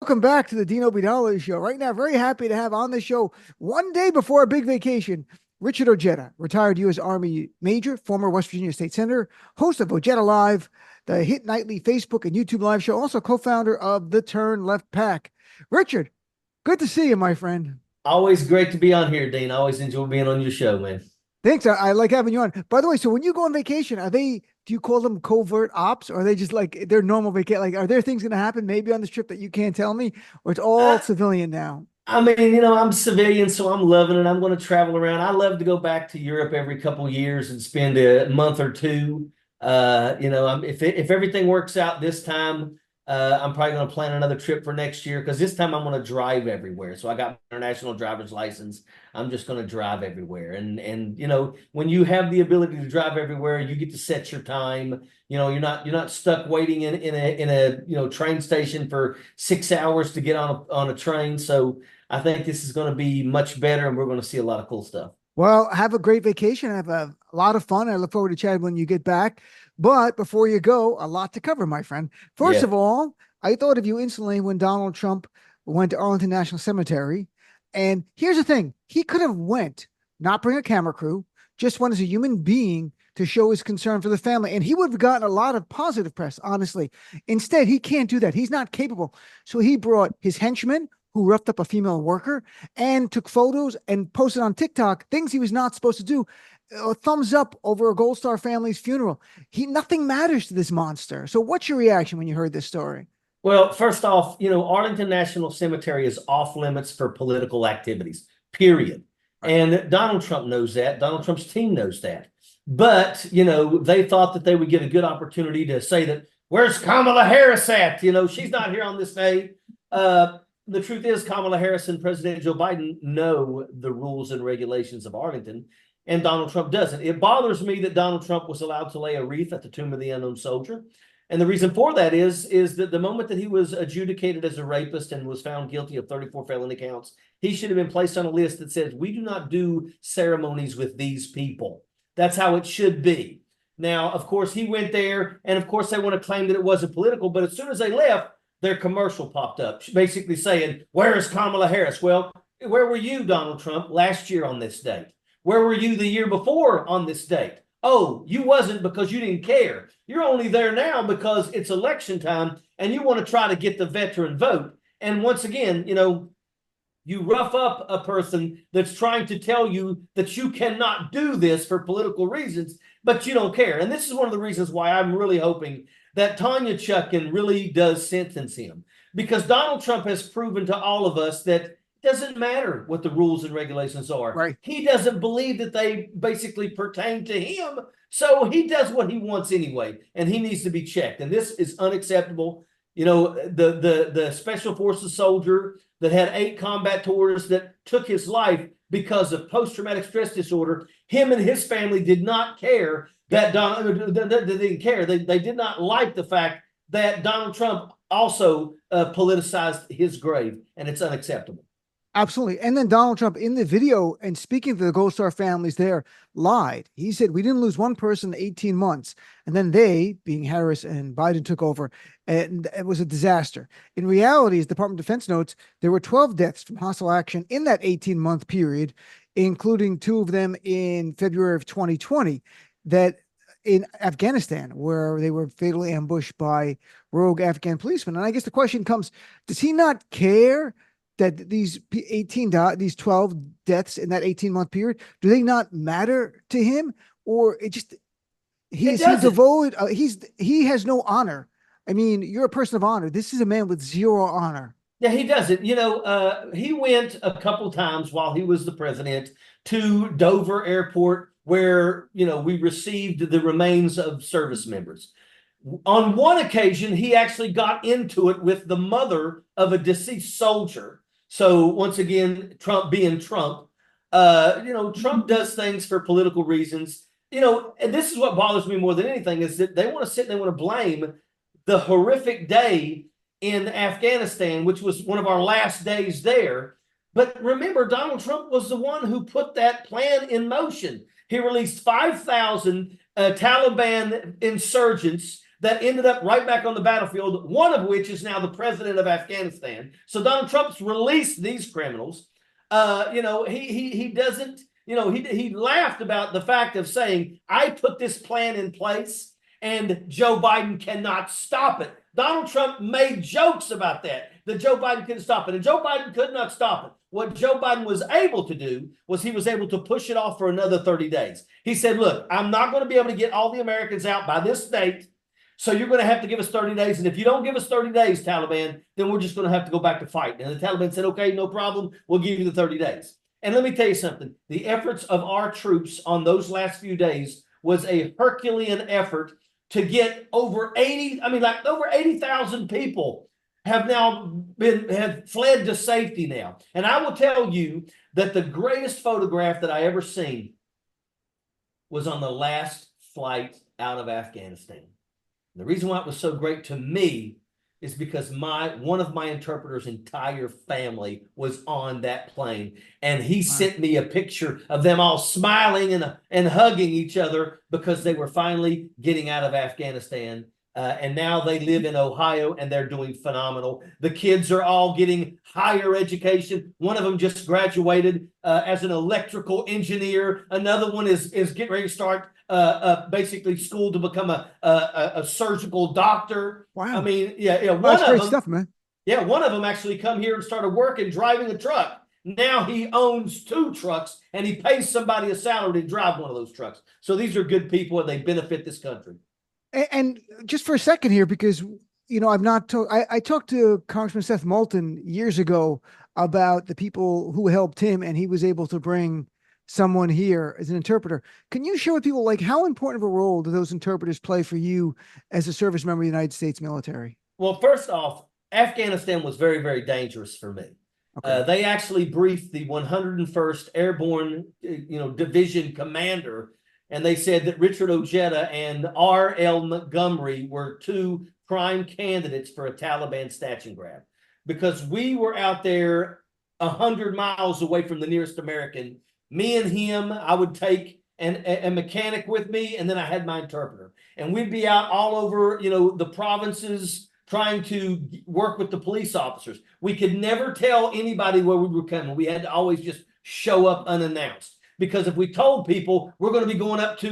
Welcome back to the Dean Obeidallah show. Right now, very happy to have on the show one day before a big vacation, Richard Ojeda, retired U.S. Army Major, former West Virginia State Senator, host of Ojeda Live, the hit nightly Facebook and YouTube live show, also co-founder of the Turn Left Pack. Richard, good to see you, my friend. Always great to be on here, Dean. I always enjoy being on your show, man. Thanks. I like having you on. By the way, so when you go on vacation, do you call them covert ops, or are they just like they're normal vacation? Like, are there things going to happen maybe on this trip that you can't tell me, or it's all Uh, civilian now? I mean, I'm civilian, so I'm loving it. I'm going to travel around. I love to go back to Europe every couple of years and spend a month or two. If everything works out this time, I'm probably going to plan another trip for next year because this time I'm going to drive everywhere. So I got my international driver's license. I'm just going to drive everywhere. And when you have the ability to drive everywhere, you get to set your time. You're not stuck waiting in a train station for 6 hours to get on a train. So I think this is going to be much better, and we're going to see a lot of cool stuff. Well, have a great vacation. Have a lot of fun. I look forward to chatting when you get back. But before you go, a lot to cover, my friend. First Yeah. of all, I thought of you instantly when Donald Trump went to Arlington National Cemetery. And here's the thing: he could have went, not bring a camera crew, just went as a human being to show his concern for the family, and he would have gotten a lot of positive press. Honestly, instead, he can't do that. He's not capable. So he brought his henchmen, who roughed up a female worker and took photos and posted on TikTok things he was not supposed to do. A thumbs up over a Gold Star family's funeral. Nothing matters to this monster. So what's your reaction when you heard this story? Well, first off, Arlington National Cemetery is off limits for political activities, period. And Donald Trump knows that. Donald Trump's team knows that. But, they thought that they would get a good opportunity to say that, where's Kamala Harris at? She's not here on this day. The truth is, Kamala Harris and President Joe Biden know the rules and regulations of Arlington, and Donald Trump doesn't. It bothers me that Donald Trump was allowed to lay a wreath at the tomb of the unknown soldier. And the reason for that is that the moment that he was adjudicated as a rapist and was found guilty of 34 felony counts, he should have been placed on a list that says, we do not do ceremonies with these people. That's how it should be. Now, of course, he went there, and of course, they want to claim that it wasn't political, but as soon as they left, their commercial popped up, basically saying, where is Kamala Harris? Well, where were you, Donald Trump, last year on this date? Where were you the year before on this date? Oh, you wasn't because you didn't care. You're only there now because it's election time and you want to try to get the veteran vote. And once again, you rough up a person that's trying to tell you that you cannot do this for political reasons, but you don't care. And this is one of the reasons why I'm really hoping that Tanya Chutkan really does sentence him, because Donald Trump has proven to all of us that it doesn't matter what the rules and regulations are. Right. He doesn't believe that they basically pertain to him, so he does what he wants anyway, and he needs to be checked. And this is unacceptable. The Special Forces soldier that had 8 combat tours that took his life because of post-traumatic stress disorder, him and his family did not care that they didn't care. They did not like the fact that Donald Trump also politicized his grave, and it's unacceptable. Absolutely. And then Donald Trump in the video and speaking to the Gold Star families there lied. He said, we didn't lose one person in 18 months. And then they, being Harris and Biden, took over, and it was a disaster. In reality, as Department of Defense notes, there were 12 deaths from hostile action in that 18-month period, including 2 of them in February of 2020, that in Afghanistan, where they were fatally ambushed by rogue Afghan policemen. And I guess the question comes, does he not care that these 12 deaths in that 18-month period, do they not matter to him? Or he has no honor. I mean, you're a person of honor. This is a man with zero honor. Yeah, he doesn't. He went a couple times while he was the president to Dover Airport, where, we received the remains of service members. On one occasion, he actually got into it with the mother of a deceased soldier. So once again, Trump being Trump, Trump does things for political reasons, and this is what bothers me more than anything is that they want to sit and they want to blame the horrific day in Afghanistan, which was one of our last days there. But remember, Donald Trump was the one who put that plan in motion. He released 5,000 Taliban insurgents that ended up right back on the battlefield, one of which is now the president of Afghanistan. So Donald Trump's released these criminals. He doesn't, he laughed about the fact of saying, I put this plan in place and Joe Biden cannot stop it. Donald Trump made jokes about that Joe Biden couldn't stop it. And Joe Biden could not stop it. What Joe Biden was able to do was he was able to push it off for another 30 days. He said, look, I'm not going to be able to get all the Americans out by this date. So you're going to have to give us 30 days. And if you don't give us 30 days, Taliban, then we're just going to have to go back to fight. And the Taliban said, okay, no problem. We'll give you the 30 days. And let me tell you something. The efforts of our troops on those last few days was a Herculean effort to get over 80,000 people have fled to safety now. And I will tell you that the greatest photograph that I ever seen was on the last flight out of Afghanistan. The reason why it was so great to me is because one of my interpreter's entire family was on that plane, and he sent me a picture of them all smiling and hugging each other because they were finally getting out of Afghanistan. And now they live in Ohio and they're doing phenomenal. The kids are all getting higher education. One of them just graduated as an electrical engineer. Another one is getting ready to start basically school to become a surgical doctor. Wow. I mean, That's great stuff, man. Yeah, one of them actually come here and started working driving a truck. Now he owns 2 trucks and he pays somebody a salary to drive one of those trucks. So these are good people and they benefit this country. And just for a second here, because, I've not told, I talked to Congressman Seth Moulton years ago about the people who helped him, and he was able to bring someone here as an interpreter. Can you share with people, like, how important of a role do those interpreters play for you as a service member of the United States military? Well, first off, Afghanistan was very, very dangerous for me. Okay. They actually briefed the 101st Airborne, Division commander, and they said that Richard Ojeda and R.L. Montgomery were 2 prime candidates for a Taliban snatch and grab, because we were out there 100 miles away from the nearest American. Me and him, I would take a mechanic with me, and then I had my interpreter. And we'd be out all over, the provinces trying to work with the police officers. We could never tell anybody where we were coming. We had to always just show up unannounced. Because if we told people we're going to be going up to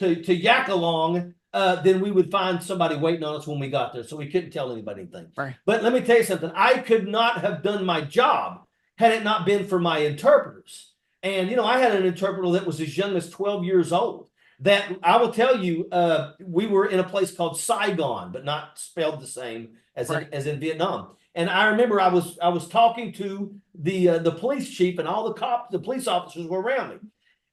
Yakalong, then we would find somebody waiting on us when we got there. So we couldn't tell anybody anything. Right. But let me tell you something. I could not have done my job had it not been for my interpreters. And, I had an interpreter that was as young as 12 years old. That I will tell you, we were in a place called Saigon, but not spelled the same as in Vietnam. And I remember I was talking to the police chief, and all the police officers were around me.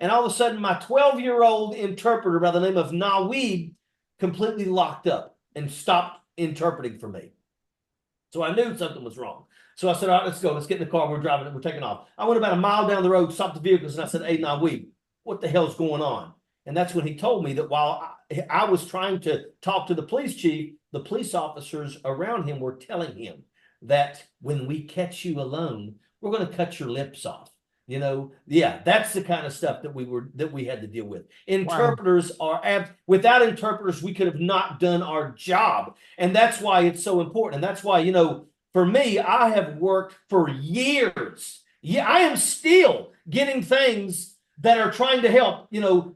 And all of a sudden, my 12-year-old interpreter by the name of Naweed completely locked up and stopped interpreting for me. So I knew something was wrong. So I said, all right, let's go. Let's get in the car. We're driving. We're taking off. I went about a mile down the road, stopped the vehicles, and I said, hey, Naweed, what the hell's going on? And that's when he told me that while I was trying to talk to the police chief, the police officers around him were telling him that when we catch you alone, we're going to cut your lips off. That's the kind of stuff that we had to deal with. Interpreters are without interpreters, we could have not done our job. And that's why it's so important. And that's why, for me, I have worked for years. Yeah, I am still getting things that are trying to help,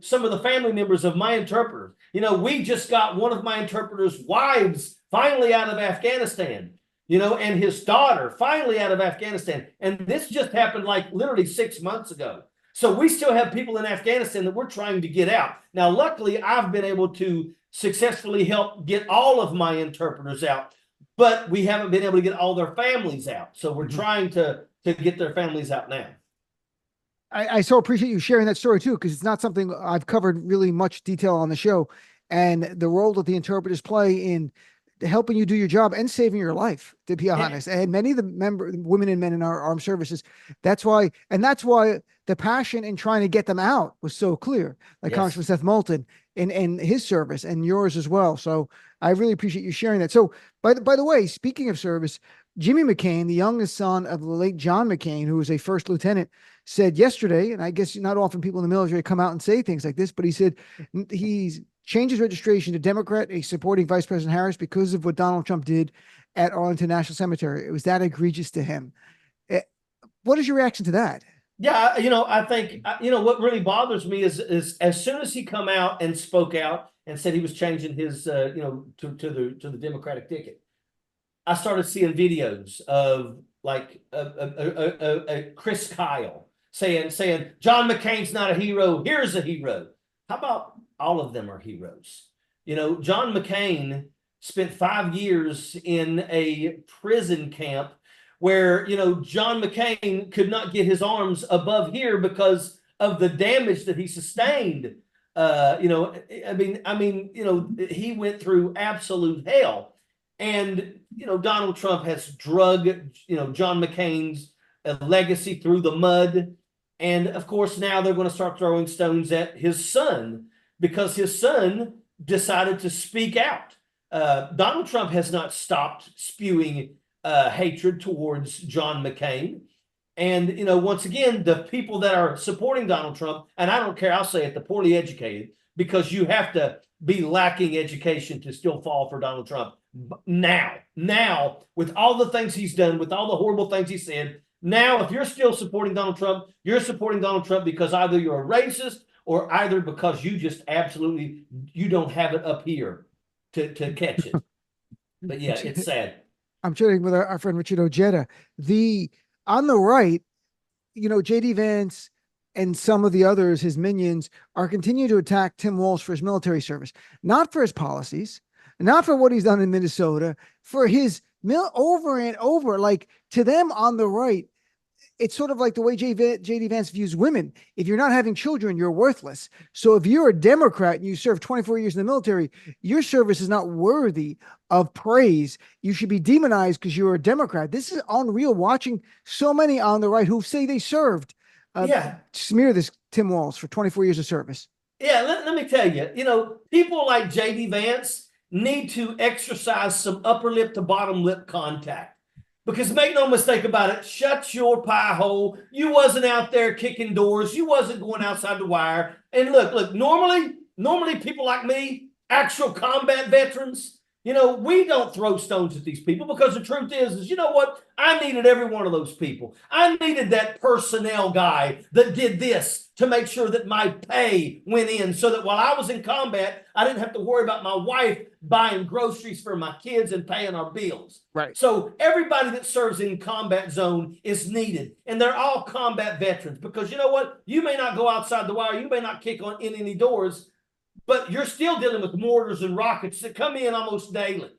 some of the family members of my interpreters. We just got one of my interpreters' wives finally out of Afghanistan. And his daughter finally out of Afghanistan. And this just happened like literally 6 months ago. So we still have people in Afghanistan that we're trying to get out. Now, luckily, I've been able to successfully help get all of my interpreters out, but we haven't been able to get all their families out. So we're trying to get their families out now. I so appreciate you sharing that story too, because it's not something I've covered really much detail on the show, and the role that the interpreters play in helping you do your job and saving your life, to be honest. And many of the women and men in our armed services, that's why the passion in trying to get them out was so clear, like Congressman Seth Moulton in his service and yours as well. So I really appreciate you sharing that. So by the way, speaking of service, Jimmy McCain, the youngest son of the late John McCain, who was a first lieutenant, said yesterday, and I guess not often people in the military come out and say things like this, but he said change his registration to Democrat, supporting Vice President Harris because of what Donald Trump did at Arlington National Cemetery. It was that egregious to him. What is your reaction to that? Yeah, I think what really bothers me is as soon as he come out and spoke out and said he was changing his to the Democratic ticket, I started seeing videos of like Chris Kyle saying John McCain's not a hero. Here's a hero. How about all of them are heroes? John McCain spent 5 years in a prison camp where, John McCain could not get his arms above here because of the damage that he sustained. He went through absolute hell. And, Donald Trump has drug, John McCain's legacy through the mud. And of course, now they're going to start throwing stones at his son because his son decided to speak out. Donald Trump has not stopped spewing hatred towards John McCain. And, once again, the people that are supporting Donald Trump, and I don't care, I'll say it, the poorly educated, because you have to be lacking education to still fall for Donald Trump. Now, with all the things he's done, with all the horrible things he said, now, if you're still supporting Donald Trump, you're supporting Donald Trump because either you're a racist or either because you just absolutely, you don't have it up here to catch it. But yeah, it's sad. I'm chatting with our friend Richard Ojeda. On the right, J.D. Vance and some of the others, his minions, are continuing to attack Tim Walz for his military service, not for his policies, not for what he's done in Minnesota, for his over and over. Like, to them on the right, it's sort of like the way J.D. Vance views women. If you're not having children, you're worthless. So if you're a Democrat and you serve 24 years in the military, your service is not worthy of praise. You should be demonized because you're a Democrat. This is unreal, watching so many on the right who say they served smear this Tim Walz for 24 years of service. Yeah, let me tell you, people like J.D. Vance need to exercise some upper lip to bottom lip contact. Because make no mistake about it, shut your pie hole. You wasn't out there kicking doors. You wasn't going outside the wire. And look, normally people like me, actual combat veterans, we don't throw stones at these people because the truth is, you know what? I needed every one of those people. I needed that personnel guy that did this to make sure that my pay went in so that while I was in combat, I didn't have to worry about my wife buying groceries for my kids and paying our bills. Right. So everybody that serves in combat zone is needed. And they're all combat veterans because you know what? You may not go outside the wire. You may not kick in any doors, but you're still dealing with mortars and rockets that come in almost daily.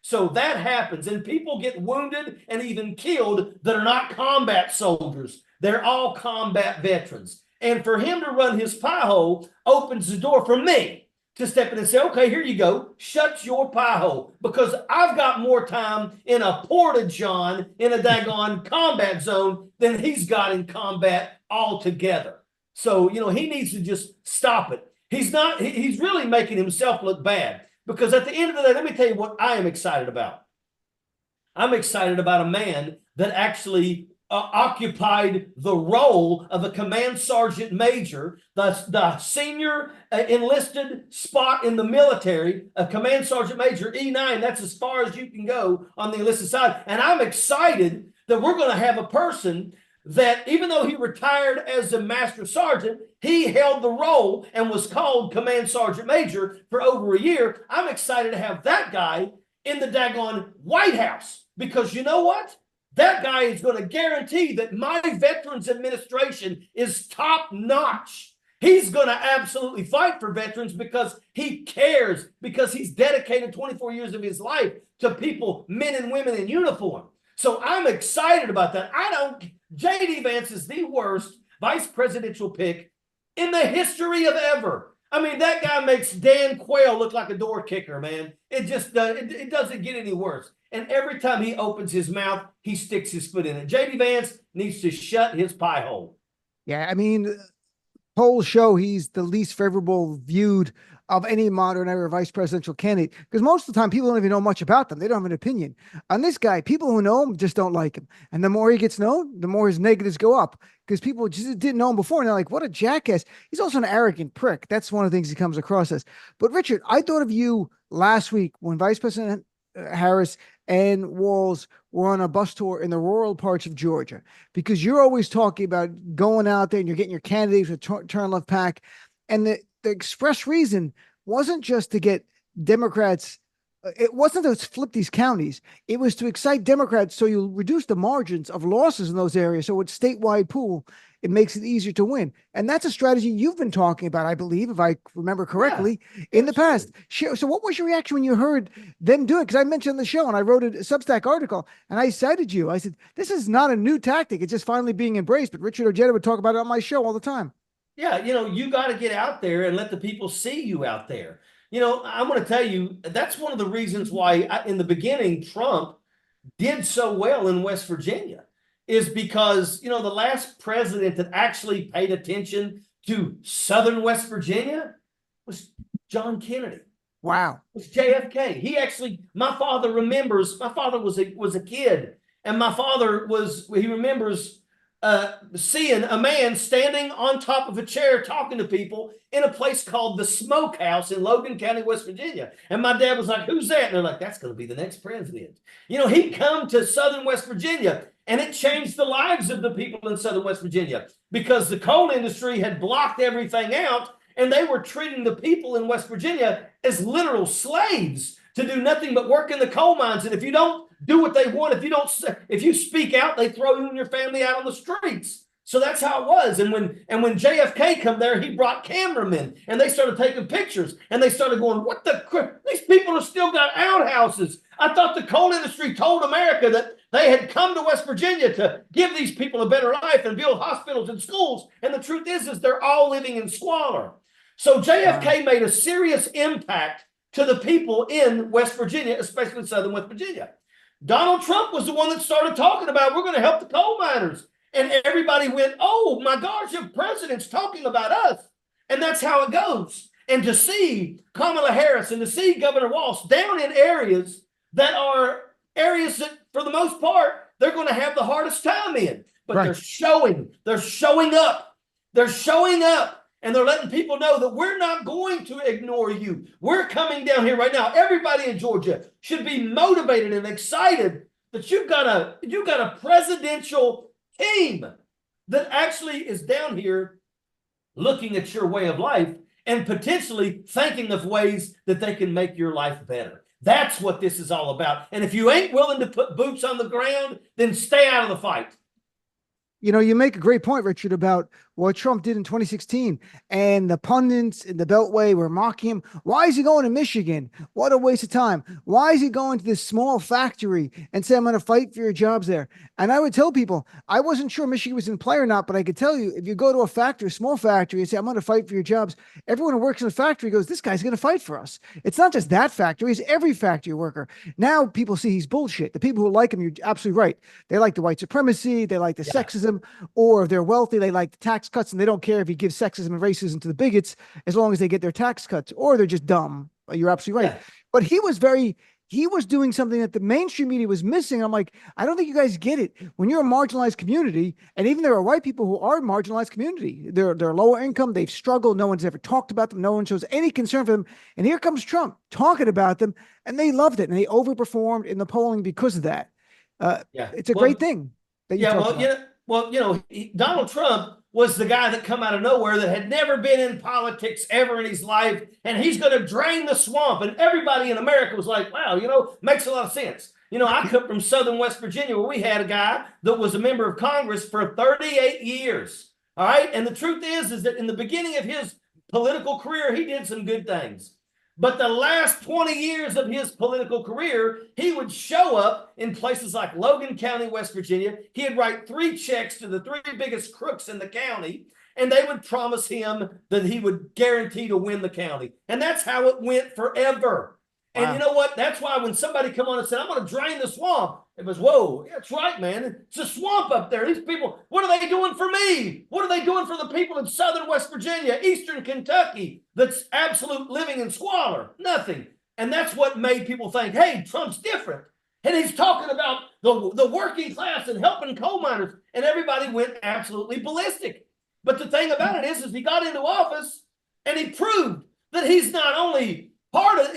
So that happens, and people get wounded and even killed that are not combat soldiers. They're all combat veterans. And for him to run his pie hole opens the door for me to step in and say, okay, here you go. Shut your pie hole, because I've got more time in a porta-john in a daggone combat zone than he's got in combat altogether. So, he needs to just stop it. He's really making himself look bad, because at the end of the day, let me tell you what I am excited about. I'm excited about a man that actually occupied the role of a command sergeant major, the senior enlisted spot in the military, a command sergeant major, E9. That's as far as you can go on the enlisted side. And I'm excited that we're going to have a person that, even though he retired as a master sergeant, he held the role and was called command sergeant major for over a year. I'm excited to have that guy in the daggone White House, because you know what? That guy is going to guarantee that my Veterans Administration is top notch. He's going to absolutely fight for veterans because he cares, because he's dedicated 24 years of his life to people, men and women in uniform. So I'm excited about that. J.D. Vance is the worst vice presidential pick in the history of ever. I mean, that guy makes Dan Quayle look like a door kicker, man. It just it doesn't get any worse. And every time he opens his mouth, he sticks his foot in it. J.D. Vance needs to shut his pie hole. Yeah, I mean, polls show he's the least favorable viewed of any modern era vice presidential candidate, because most of the time people don't even know much about them. They don't have an opinion. On this guy, people who know him just don't like him. And the more he gets known, the more his negatives go up, because people just didn't know him before. And they're like, what a jackass. He's also an arrogant prick. That's one of the things he comes across as. But Richard, I thought of you last week when Vice President Harris and Walz were on a bus tour in the rural parts of Georgia, because you're always talking about going out there and you're getting your candidates with turn left pack. And the express reason wasn't just to get Democrats. It wasn't to flip these counties. It was to excite Democrats so you reduce the margins of losses in those areas. So it's statewide pool. It makes it easier to win. And that's a strategy you've been talking about, I believe, if I remember correctly, in the past. So what was your reaction when you heard them do it? Because I mentioned the show and I wrote a Substack article and I cited you. I said, this is not a new tactic. It's just finally being embraced. But Richard Ojeda would talk about it on my show all the time. Yeah, you got to get out there and let the people see you out there. I'm going to tell you, that's one of the reasons why in the beginning, Trump did so well in West Virginia, is because, the last president that actually paid attention to Southern West Virginia was John Kennedy. Wow. It was JFK. My father was a kid, and my father he remembers seeing a man standing on top of a chair talking to people in a place called the Smokehouse in Logan County, West Virginia. And my dad was like, who's that? And they're like, that's going to be the next president. He'd come to Southern West Virginia, and it changed the lives of the people in Southern West Virginia, because the coal industry had blocked everything out, and they were treating the people in West Virginia as literal slaves to do nothing but work in the coal mines. And if you don't do what they want, if you speak out, they throw you and your family out on the streets. So that's how it was. And when JFK come there, he brought cameramen, and they started taking pictures, and they started going, what the crap? These people have still got outhouses. I thought the coal industry told America that they had come to West Virginia to give these people a better life and build hospitals and schools. And the truth is they're all living in squalor. So JFK made a serious impact to the people in West Virginia, especially Southern West Virginia. Donald Trump was the one that started talking about, we're going to help the coal miners. And everybody went, oh my gosh, your president's talking about us. And that's how it goes. And to see Kamala Harris and to see Governor Walz down in areas that for the most part, they're going to have the hardest time in. But they're showing up. They're showing up. And they're letting people know that we're not going to ignore you. We're coming down here right now. Everybody in Georgia should be motivated and excited that you've got a presidential team that actually is down here looking at your way of life and potentially thinking of ways that they can make your life better. That's what this is all about. And if you ain't willing to put boots on the ground, then stay out of the fight. You make a great point, Richard, about what Trump did in 2016, and the pundits in the Beltway were mocking him. Why is he going to Michigan? What a waste of time. Why is he going to this small factory and say, I'm going to fight for your jobs there? And I would tell people, I wasn't sure Michigan was in play or not, but I could tell you, if you go to a factory, a small factory, and say, I'm going to fight for your jobs, everyone who works in the factory goes, this guy's going to fight for us. It's not just that factory, it's every factory worker. Now people see he's bullshit. The people who like him, you're absolutely right. They like the white supremacy, they like the sexism, or if they're wealthy, they like the tax cuts, and they don't care if he gives sexism and racism to the bigots as long as they get their tax cuts, or they're just dumb. You're absolutely right. But he was doing something that the mainstream media was missing. I'm like, I don't think you guys get it. When you're a marginalized community, and even there are white people who are marginalized community, they're lower income, they've struggled, no one's ever talked about them, no one shows any concern for them. And here comes Trump talking about them, and they loved it, and they overperformed in the polling because of that. It's a great thing that you talked about. Donald Trump was the guy that come out of nowhere that had never been in politics ever in his life, and he's going to drain the swamp. And everybody in America was like, wow, makes a lot of sense. I come from Southern West Virginia, where we had a guy that was a member of Congress for 38 years. All right. And the truth is that in the beginning of his political career, he did some good things. But the last 20 years of his political career, he would show up in places like Logan County, West Virginia. He'd write 3 checks to the 3 biggest crooks in the county, and they would promise him that he would guarantee to win the county. And that's how it went forever. Wow. And you know what? That's why when somebody come on and said, I'm going to drain the swamp, It was, whoa, that's right, man. It's a swamp up there. These people, what are they doing for me? What are they doing for the people in southern West Virginia, eastern Kentucky, that's absolute living in squalor? Nothing. And that's what made people think, hey, Trump's different. And he's talking about the working class and helping coal miners. And everybody went absolutely ballistic. But the thing about it is he got into office and he proved that he's not only part of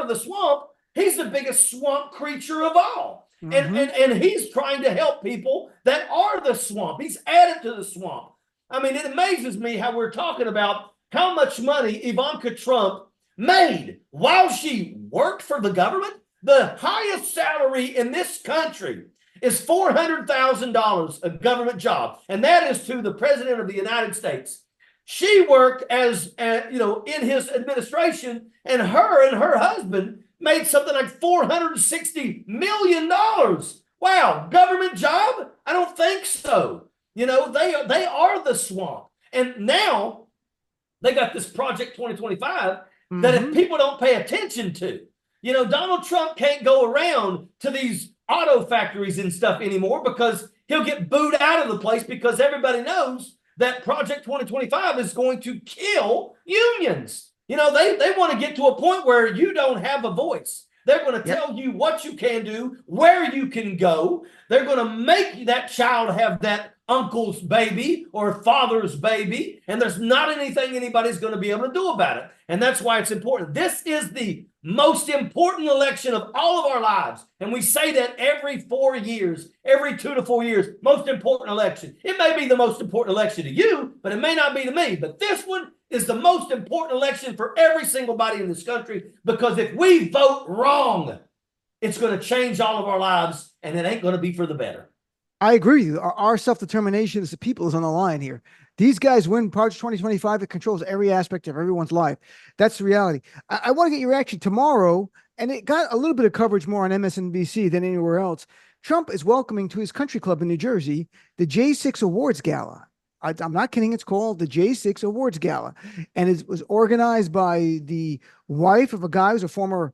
the swamp, he's the biggest swamp creature of all. Mm-hmm. And he's trying to help people that are the swamp. He's added to the swamp. I mean, it amazes me how we're talking about how much money Ivanka Trump made while she worked for the government. The highest salary in this country is $400,000 a government job, and that is to the president of the United States. She worked as in his administration, and her husband made something like $460 million. Wow, government job? I don't think so. They are the swamp, and now they got this Project 2025 that if people don't pay attention to. Donald Trump can't go around to these auto factories and stuff anymore because he'll get booed out of the place because everybody knows that Project 2025 is going to kill unions. They want to get to a point where you don't have a voice. They're going to tell you what you can do, where you can go. They're going to make that child have that uncle's baby or father's baby, and there's not anything anybody's going to be able to do about it. And that's why it's important. This is the most important election of all of our lives. And we say that every 4 years, every 2 to 4 years, most important election. It may be the most important election to you, but it may not be to me. But this one is the most important election for every single body in this country, because if we vote wrong, it's going to change all of our lives, and it ain't going to be for the better. I agree with you. Our self-determination as the people is on the line here. These guys win Project 2025. It controls every aspect of everyone's life. That's the reality. I want to get your reaction tomorrow, and it got a little bit of coverage more on MSNBC than anywhere else. Trump is welcoming to his country club in New Jersey the J6 Awards Gala. I'm not kidding. It's called the J6 Awards Gala, and it was organized by the wife of a guy who's a former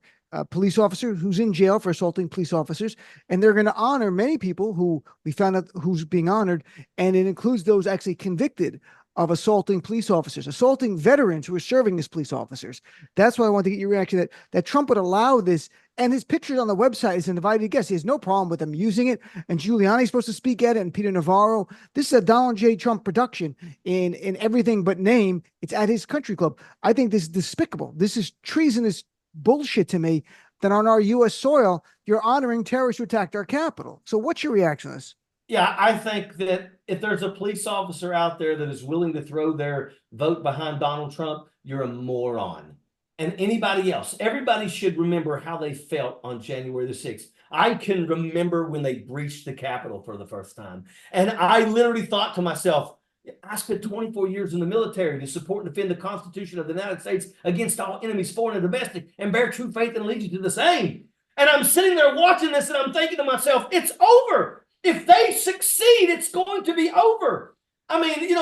police officer who's in jail for assaulting police officers. And they're going to honor many people who we found out who's being honored. And it includes those actually convicted of assaulting police officers, assaulting veterans who are serving as police officers. That's why I want to get your reaction that Trump would allow this. And his pictures on the website is an invited guest. He has no problem with them using it. And Giuliani's supposed to speak at it, and Peter Navarro. This is a Donald J. Trump production in everything but name. It's at his country club. I think this is despicable. This is treasonous bullshit to me that on our U.S. soil, you're honoring terrorists who attacked our capital. So what's your reaction to this? Yeah, I think that if there's a police officer out there that is willing to throw their vote behind Donald Trump, you're a moron. And anybody else, everybody should remember how they felt on January the 6th. I can remember when they breached the Capitol for the first time. And I literally thought to myself, I spent 24 years in the military to support and defend the Constitution of the United States against all enemies, foreign and domestic, and bear true faith and allegiance to the same. And I'm sitting there watching this, and I'm thinking to myself, it's over. If they succeed, it's going to be over. I mean,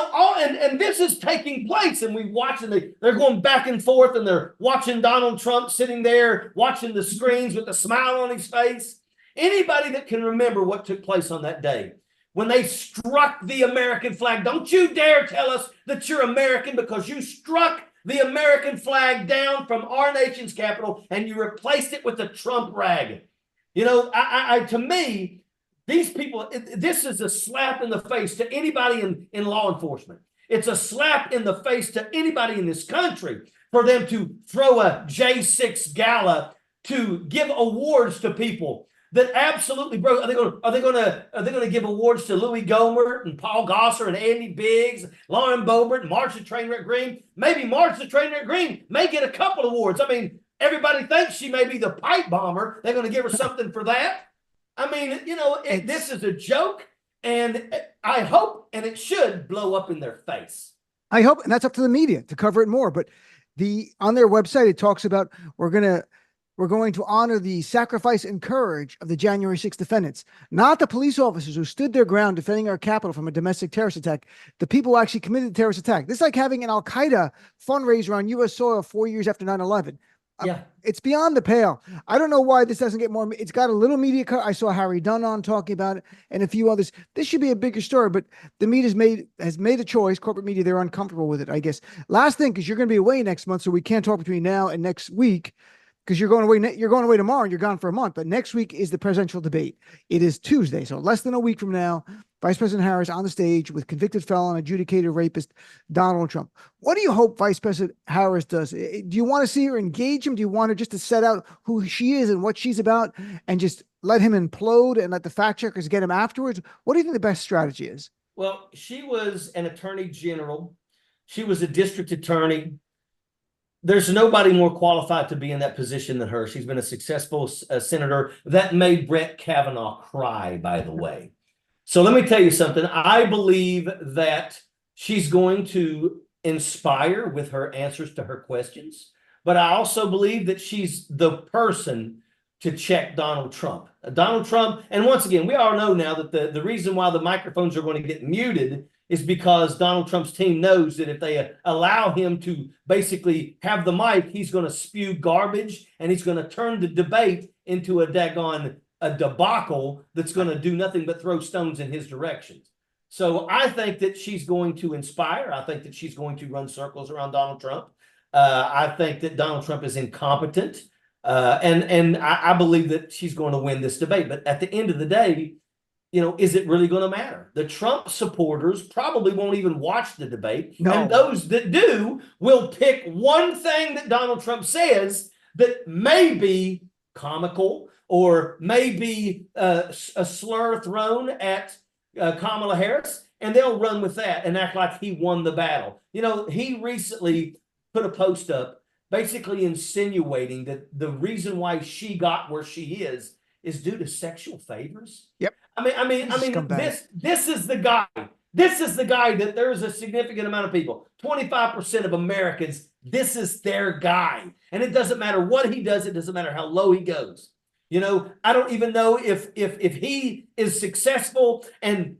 and this is taking place, and we watching they're going back and forth, and they're watching Donald Trump sitting there, watching the screens with a smile on his face. Anybody that can remember what took place on that day, when they struck the American flag, don't you dare tell us that you're American because you struck the American flag down from our nation's capital and you replaced it with a Trump rag. To me, these people, this is a slap in the face to anybody in law enforcement. It's a slap in the face to anybody in this country for them to throw a J6 gala to give awards to people that absolutely broke. Are they going to give awards to Louis Gohmert and Paul Gosar and Andy Biggs, Lauren Boebert, and Marcia Trainwreck Green? Maybe Marcia Trainwreck Green may get a couple awards. I mean, everybody thinks she may be the pipe bomber. They're going to give her something for that. I mean, this is a joke, and I hope, and it should blow up in their face. I hope, and that's up to the media to cover it more. But on their website, it talks about we're going to honor the sacrifice and courage of the January 6th defendants, not the police officers who stood their ground defending our capital from a domestic terrorist attack, the people who actually committed the terrorist attack. This is like having an Al-Qaeda fundraiser on U.S. soil 4 years after 9/11. Yeah. It's beyond the pale. I don't know why this doesn't get more. It's got a little media cut. I saw Harry Dunn on talking about it and a few others. This should be a bigger story, but the media has made a choice. Corporate media, they're uncomfortable with it, I guess. Last thing, because you're going to be away next month, so we can't talk between now and next week. Because you're going away, tomorrow and you're gone for a month. But next week is the presidential debate. It is Tuesday, so less than a week from now. Vice President Harris on the stage with convicted felon, adjudicated rapist Donald Trump. What do you hope Vice President Harris does? Do you want to see her engage him? Do you want her just to set out who she is and what she's about and just let him implode and let the fact checkers get him afterwards? What do you think the best strategy is? Well, she was an attorney general. She was a district attorney. There's nobody more qualified to be in that position than her. She's been a successful senator that made Brett Kavanaugh cry, by the way. So let me tell you something. I believe that she's going to inspire with her answers to her questions, but I also believe that she's the person to check Donald Trump. Donald Trump, and once again, we all know now that the reason why the microphones are going to get muted is because Donald Trump's team knows that if they allow him to basically have the mic, he's going to spew garbage and he's going to turn the debate into a debacle that's going to do nothing but throw stones in his direction. So I think that she's going to inspire. I think that she's going to run circles around Donald Trump. I think that Donald Trump is incompetent. And I believe that she's going to win this debate. But at the end of the day, is it really going to matter? The Trump supporters probably won't even watch the debate. No. And those that do will pick one thing that Donald Trump says that may be comical or may be a slur thrown at Kamala Harris, and they'll run with that and act like he won the battle. He recently put a post up basically insinuating that the reason why she got where she is due to sexual favors. Yep. I mean, this is the guy. This is the guy that there's a significant amount of people, 25% of Americans, this is their guy. And it doesn't matter what he does. It doesn't matter how low he goes. I don't even know if he is successful and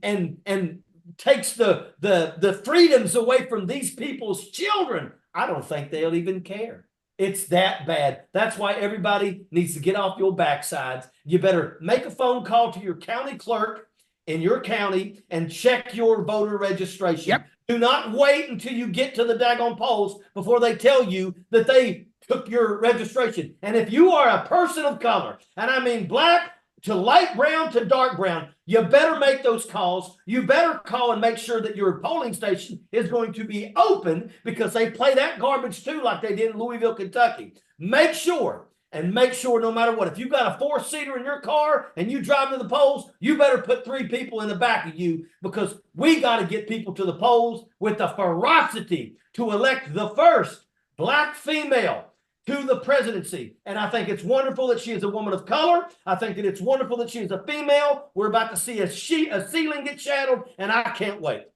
takes the freedoms away from these people's children. I don't think they'll even care. It's that bad. That's why everybody needs to get off your backsides. You better make a phone call to your county clerk in your county and check your voter registration. Yep. Do not wait until you get to the daggone polls before they tell you that they took your registration. And if you are a person of color, and I mean black to light brown to dark brown, you better make those calls. You better call and make sure that your polling station is going to be open, because they play that garbage too, like they did in Louisville, Kentucky. Make sure no matter what, if you've got a 4-seater in your car and you drive to the polls, you better put 3 people in the back of you, because we got to get people to the polls with the ferocity to elect the first black female to the presidency. And I think it's wonderful that she is a woman of color. I think that it's wonderful that she is a female. We're about to see a ceiling get shattered, and I can't wait.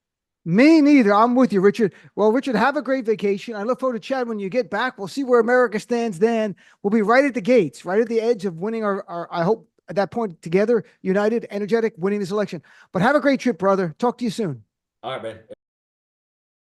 Me neither. I'm with you, Richard. Well, Richard, have a great vacation. I look forward to chatting when you get back. We'll see where America stands then. We'll be right at the gates, right at the edge of winning our I hope at that point, together, united, energetic, winning this election. But have a great trip, brother. Talk to you soon. All right, man.